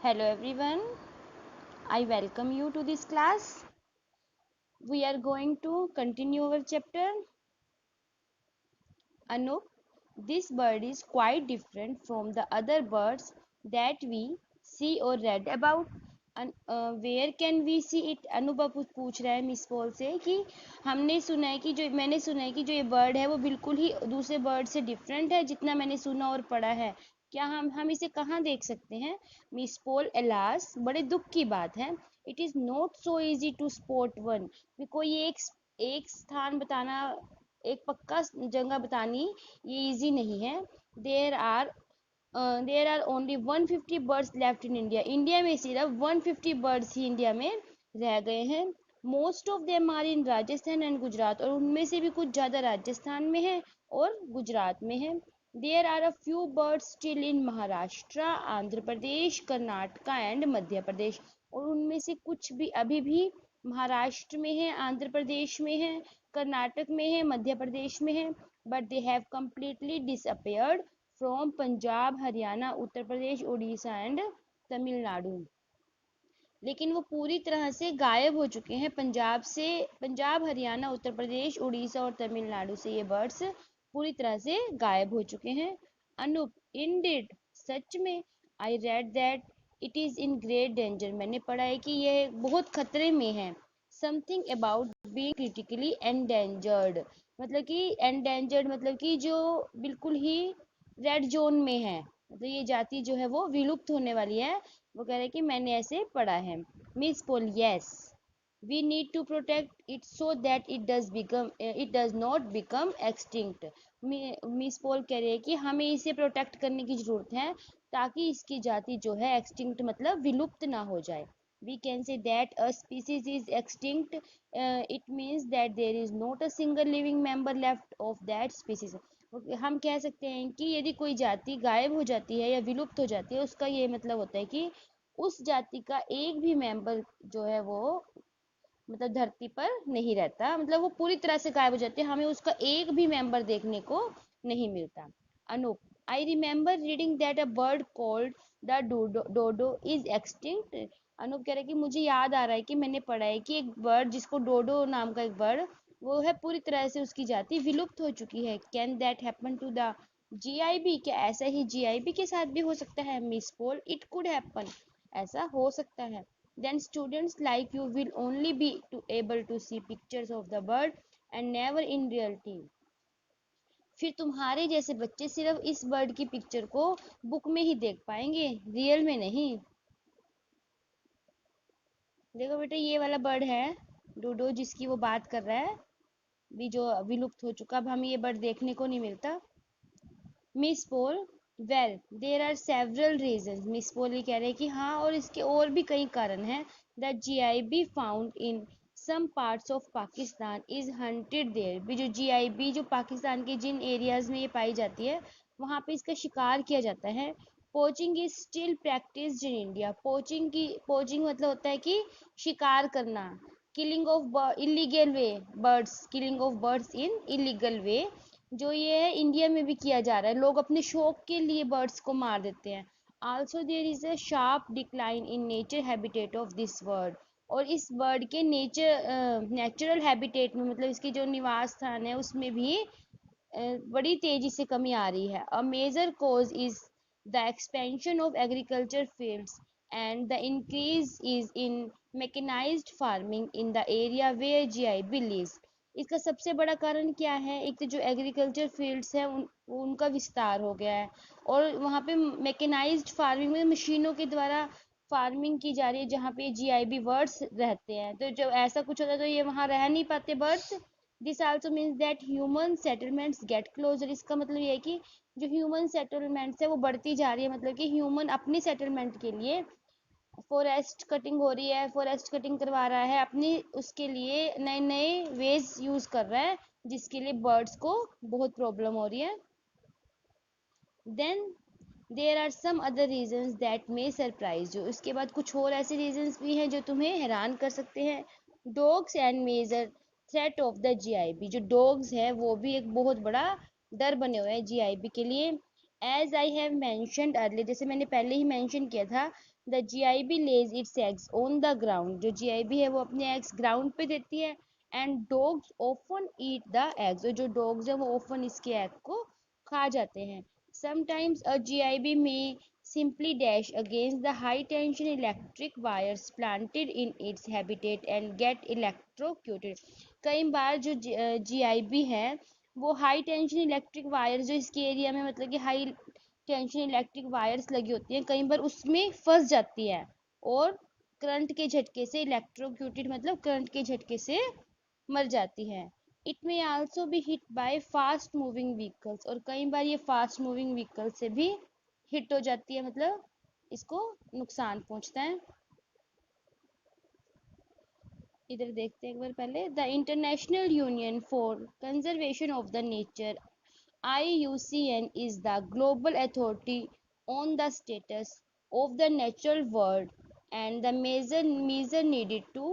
Hello everyone, I welcome you to this class. We are going to continue our chapter. Anup, this bird is quite different from the other birds that we see or read about. Where can we see it? अनुभव पूछ रहा है miss Paul से कि मैंने सुना है कि जो ये बर्ड है वो बिल्कुल ही दूसरे बर्ड से डिफरेंट है, जितना मैंने सुना और पढ़ा है। क्या हम इसे कहाँ देख सकते हैं? मिस पॉल, एलास, बड़े दुख की बात है। It is not so easy to spot one. कोई एक स्थान बताना, एक पक्का जगह बतानी ये इजी नहीं है। There are only 150 birds left in India. India में सिर्फ 150 बर्ड्स ही इंडिया में रह गए हैं। Most of them are in Rajasthan and Gujarat, और उनमें से भी कुछ ज़्यादा राजस्थान में है और गुजरात में है। There are a few birds still in Maharashtra, Andhra Pradesh, Karnataka and Madhya Pradesh, और उनमें से कुछ भी अभी भी महाराष्ट्र में है, आंध्र प्रदेश में है, कर्नाटक में है, मध्य प्रदेश में है। But they have completely disappeared from Punjab, Haryana, Uttar Pradesh, Orissa and Tamil Nadu. लेकिन वो पूरी तरह से गायब हो चुके हैं। पंजाब, हरियाणा, उत्तर प्रदेश, उड़ीसा और तमिलनाडु से ये बर्ड्स पूरी तरह से गायब हो चुके हैं। अनुप, इंडिड, सच में? I read that it is in great danger. मैंने पढ़ा है कि यह बहुत खतरे में है। Something about being critically endangered, मतलब कि एंडेंजर्ड मतलब कि जो बिल्कुल ही रेड जोन में है, मतलब ये जाति जो है वो विलुप्त होने वाली है। वो कह रहे हैं कि मैंने ऐसे पढ़ा है। Miss Paul, yes, we need to protect it so that it does not become extinct. Miss Paul कह रही है कि हमें इसे प्रोटेक्ट करने की जरूरत है ताकि इसकी जाति जो है एक्सटिंक्ट मतलब विलुप्त ना हो जाए। We can say that a species is extinct. It means that there is not a single living member left of that species. हम कह सकते हैं कि यदि कोई जाति गायब हो जाती है या विलुप्त हो जाती है, उसका ये मतलब होता है कि उस जाति का एक भी मेंबर जो है वो मतलब धरती पर नहीं रहता, मतलब वो पूरी तरह से गायब हो जाती है, हमें उसका एक भी मेंबर देखने को नहीं मिलता। Anoop, I remember reading that a bird called the dodo is extinct. Anoop कह रहे हैं कि मुझे याद आ रहा है कि मैंने पढ़ा है कि एक बर्ड जिसको डोडो नाम का एक बर्ड, वो है पूरी तरह से उसकी जाति विलुप्त हो चुकी है। Can that happen to the GIB? क्या ऐसा ही जीआईबी के साथ भी हो सकता है? Miss Paul, it could happen, ऐसा हो सकता है। Then students like you will only be able to see pictures of the bird and never in reality. फिर तुम्हारे जैसे बच्चे सिर्फ इस बर्ड की पिक्चर को बुक में ही देख पाएंगे, रियल में नहीं। देखो बेटा, ये वाला बर्ड है डोडो, जिसकी वो बात कर रहा है, भी जो विलुप्त हो चुका, अब हमें ये बर्ड देखने को नहीं मिलता। Miss Paul, well there are several reason. Miss Paul ये कह रहे हैं कि हाँ, और इसके और भी कई कारण हैं। The GIB found in some parts of Pakistan is hunted there. भी जो जीआईबी जो पाकिस्तान के जिन एरियाज में ये पाई जाती है, वहाँ पे इसका शिकार किया जाता है। Poaching is still practised in India. Poaching मतलब होता है कि शिकार करना। Killing of illegal way birds, killing of birds in illegal way, जो ये है इंडिया में भी किया जा रहा है। लोग अपने शौक के लिए बर्ड्स को मार देते हैं। Also there is a sharp decline in nature habitat of this bird. और इस बर्ड के नेचुरल हैबिटेट में, मतलब इसकी जो निवास स्थान है उसमें भी बड़ी तेजी से कमी आ रही है। A major cause is the expansion of agriculture fields and the increase is in mechanised farming in the area where GIB lives. इसका सबसे बड़ा कारण क्या है? एक तो जो एग्रीकल्चर फील्ड्स है उनका विस्तार हो गया है, और वहाँ पे मैकेनाइज्ड फार्मिंग में मशीनों के द्वारा फार्मिंग की जा रही है, जहाँ पे जीआईबी बर्ड्स रहते हैं। तो जब ऐसा कुछ होता है तो ये वहाँ रह नहीं पाते birds. This also means that human settlements get closer. इसका मतलब ये है कि जो ह्यूमन सेटलमेंट्स है वो बढ़ती जा रही है, मतलब कि ह्यूमन अपनी सेटलमेंट के लिए फॉरेस्ट कटिंग हो रही है, फॉरेस्ट कटिंग करवा रहा है अपनी, उसके लिए नए नए वेज यूज कर रहा है, जिसके लिए बर्ड्स को बहुत प्रॉब्लम हो रही है। Then there are some other reasons that may surprise you. इसके बाद कुछ और ऐसे रीजंस भी हैं जो तुम्हें हैरान कर सकते हैं। Dogs and major threat of the GIB. जो डॉग्स है वो भी एक बहुत बड़ा डर बने हुए हैं जीआईबी के लिए। As I have mentioned early, जैसे मैंने पहले ही मैंशन किया था द GIB lays its eggs on the ground, जो GIB है वो अपने eggs ground पे देती है, and dogs often eat the eggs, और जो dogs है वो often इसके egg को खा जाते हैं. Sometimes a GIB may simply dash against the high tension electric wires planted in its habitat and get electrocuted. कई बार जो GIB है वो हाई टेंशन इलेक्ट्रिक वायर जो इसके एरिया में मतलब कि हाई टेंशन इलेक्ट्रिक वायर्स लगी होती हैं कई बार उसमें फंस जाती है और करंट के झटके से इलेक्ट्रोक्यूटेड मतलब करंट के झटके से मर जाती है. It may also be hit by fast moving vehicles, और कई बार ये फास्ट मूविंग व्हीकल से भी हिट हो जाती है मतलब इसको नुकसान पहुंचता है. इधर देखते हैं एक बार पहले. The international union for conservation of the nature IUCN is the global authority on the status of the natural world and the measure needed to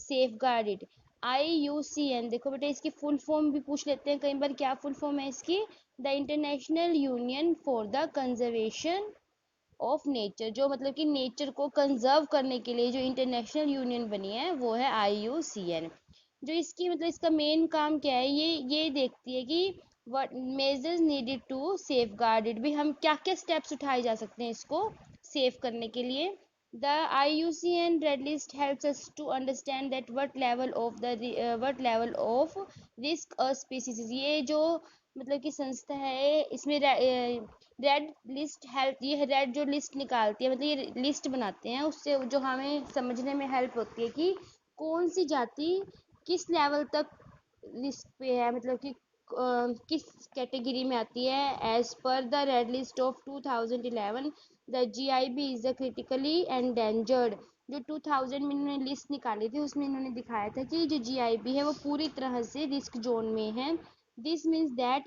safeguard it. IUCN देखो बेटा इसकी फुल फॉर्म भी पूछ लेते हैं कई बार, क्या फुल फॉर्म है इसकी? The international union for the conservation of nature, जो मतलब कि नेचर को कंजर्व करने के लिए जो इंटरनेशनल यूनियन बनी है वो है IUCN. जो इसकी मतलब इसका मेन काम क्या है, ये देखती है कि what measures needed to safeguard it, भी हम क्या क्या स्टेप्स उठाए जा सकते हैं इसको सेफ करने के लिए. The IUCN red list helps us to understand that what level of risk a species, ये जो मतलब कि संस्था है इसमें रेड लिस्ट हेल्प, ये रेड जो लिस्ट निकालती है मतलब ये लिस्ट बनाते हैं उससे जो हमें समझने में हेल्प होती है कि कौन सी जाति किस लेवल तक लिस्ट पे है मतलब कि किस कैटेगरी में आती है. एज पर the red list of 2011 the GIB is the critically endangered, जो 2000 में इन्होंने लिस्ट निकाली थी उसमें इन्होंने दिखाया था कि जो GIB है वो पूरी तरह से रिस्क जोन में है. This means that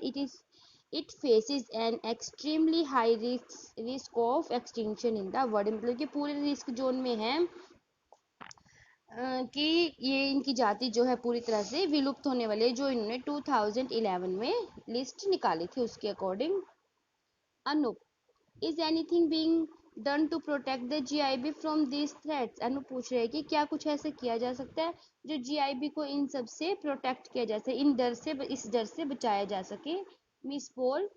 it faces an extremely high risk of extinction in the world, मतलब कि पूरे रिस्क जोन में है कि ये इनकी जाति जो है पूरी तरह से विलुप्त होने वाली है, जो इन्होंने 2011 में लिस्ट निकाली थी उसके according. Anoop, is anything being done to protect the GIB from this threats? Anoop पूछ रहे हैं कि क्या कुछ ऐसे किया जा सकता है जो GIB को इन सब से प्रोटेक्ट किया जा सके, इन डर से इस डर से बचाया जा सके. Miss pole,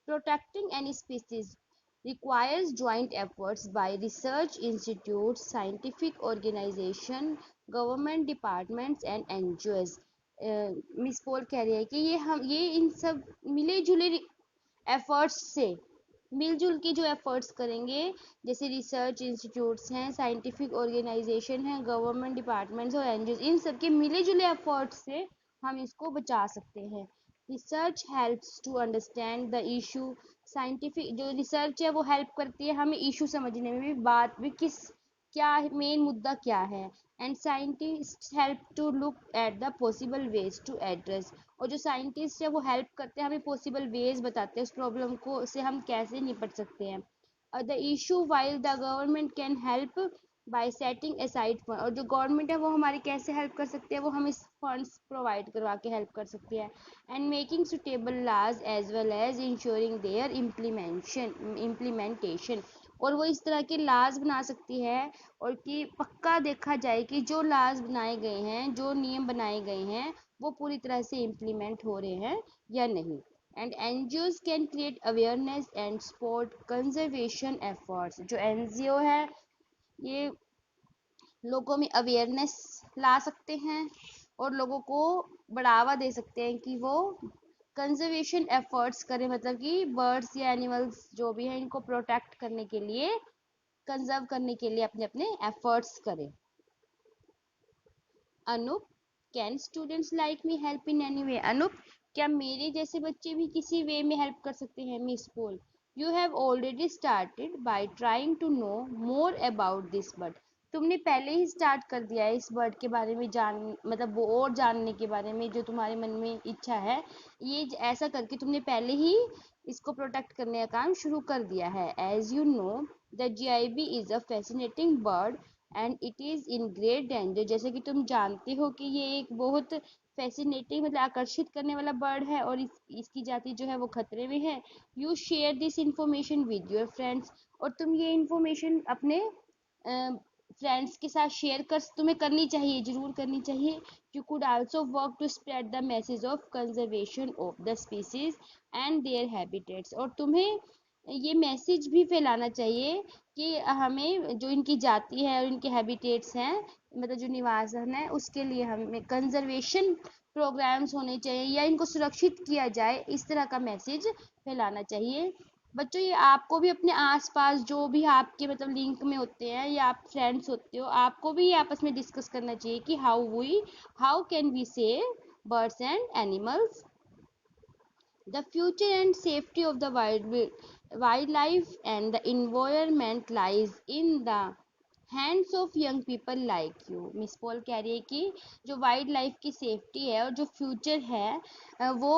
protecting any species requires joint efforts by research institutes, scientific organizations, government departments and NGOs. Miss Paul कह रही है कि ये इन सब मिले जुले एफर्ट्स से मिलजुल के जो एफर्ट्स करेंगे, जैसे रिसर्च इंस्टीट्यूट्स हैं, साइंटिफिक ऑर्गेनाइजेशन हैं, गवर्नमेंट डिपार्टमेंट्स और एनजीओ, इन सब के मिले जुले एफर्ट्स से हम इसको बचा सकते हैं. Research helps to understand the issue, scientific जो रिसर्च है वो हेल्प करती है हमें इशू समझने में भी, बात भी किस क्या मेन मुद्दा क्या है. And scientist help to look at the possible ways to address, और जो साइंटिस्ट है वो हेल्प करते हैं हमें पॉसिबल वेज बताते हैं उस प्रॉब्लम को से हम कैसे निपट सकते हैं. The issue while the government can help by setting aside fund, और जो गवर्नमेंट है वो हमारी कैसे हेल्प कर सकती है, वो हम इस फंड्स प्रोवाइड करवा के हेल्प कर सकती है. And making suitable laws as well as ensuring their implementation, और वो इस तरह के लाज बना सकती है और कि पक्का देखा जाए कि जो लाज बनाए गए हैं, जो नियम बनाए गए हैं वो पूरी तरह से इम्प्लीमेंट हो रहे हैं या नहीं. And NGOs can create awareness and support conservation efforts, जो NGO है ये लोगों में अवेयरनेस ला सकते हैं और लोगों को बढ़ावा दे सकते हैं कि वो कंजर्वेशन एफर्ट्स करें, मतलब कि बर्ड्स या एनिमल्स जो भी हैं इनको प्रोटेक्ट करने के लिए, कंजर्व करने के लिए अपने अपने एफर्ट्स करें. Anoop, can students like me help in any way? Anoop, क्या मेरे जैसे बच्चे भी किसी वे में हेल्प कर सकते हैं? Miss Paul, you have already started by trying to know more about this bird, तुमने पहले ही स्टार्ट कर दिया है इस बर्ड के बारे में जान मतलब वो और जानने के बारे में, जो तुम्हारे मन में इच्छा है ये ऐसा करके तुमने पहले ही इसको प्रोटेक्ट करने का काम शुरू कर दिया है. As you know the GIB is a fascinating bird and it is in great danger, जैसे कि तुम जानते हो कि ये एक बहुत फैसिनेटिंग मतलब आकर्षित करने वाला बर्ड है और इसकी जाति जो है वो खतरे में है. You share this information with your friends, और तुम ये इंफॉर्मेशन अपने फ्रेंड्स के साथ शेयर कर, तुम्हें करनी चाहिए, जरूर करनी चाहिए। You could also work to spread the message of conservation of the species and their habitats, और तुम्हें ये मैसेज भी फैलाना चाहिए कि हमें जो इनकी जाति है और इनके हैबिटेट्स हैं, मतलब जो निवासन है, उसके लिए हमें कंजर्वेशन प्रोग्राम्स होने चाहिए या इनको सुरक्षित किया जाए, इस तरह का मैसेज फैलाना चाहिए। बच्चों ये आपको भी अपने आसपास जो भी आपके मतलब लिंक में होते हैं या आप फ्रेंड्स होते हो, आपको भी आपस में डिस्कस करना चाहिए कि how can we save birds and animals. The future and safety of the wildlife and the environment lies in the hands of young people like you. Miss Paul कह रही है कि जो वाइल्ड लाइफ की safety है और जो future है वो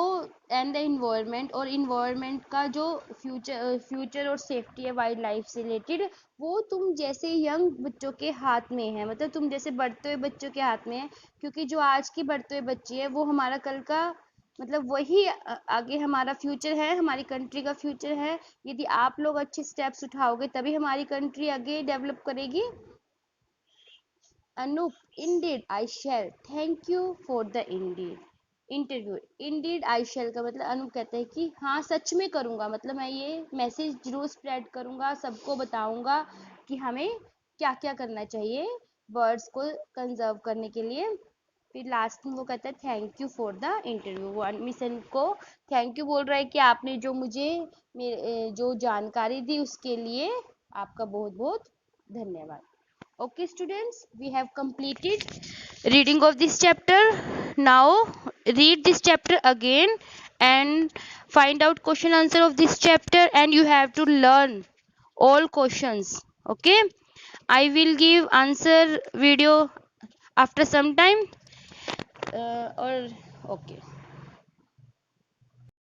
एंड द इन्वायरमेंट, और इन्वायरमेंट का जो फ्यूचर और सेफ्टी है वाइल्ड लाइफ से रिलेटेड, वो तुम जैसे यंग बच्चों के हाथ में है, मतलब तुम जैसे बढ़ते हुए बच्चों के हाथ में है। क्योंकि जो आज के बढ़ते हुए बच्चे हैं वो हमारा कल का मतलब वही आगे हमारा फ्यूचर है, हमारी कंट्री का फ्यूचर है। यदि आप लोग अच्छे स्टेप्स उठाओगे तभी हमारी कंट्री आगे डेवलप करेगी। Anoop, indeed I shall, thank you for the indeed interview. Indeed I shall का मतलब अनूप कहते हैं कि हाँ सच में करूँगा, मतलब मैं ये मैसेज जरूर स्प्रेड करूँगा, सबको बताऊँगा कि हमें क्या क्या करना चाहिए बर्ड्स को कंजर्व करने के लिए। फिर लास्ट में वो कहता है thank you for the interview, वो मिशन को थैंक यू बोल रहा है कि आपने जो मुझे मेरे जो जानकारी दी उसके लिए आपका बहुत बहुत धन्यवाद। Okay students, we have completed reading of this chapter. Now read this chapter again and find out question answer of this chapter, and you have to learn all questions. Okay, I will give answer video after some time or okay.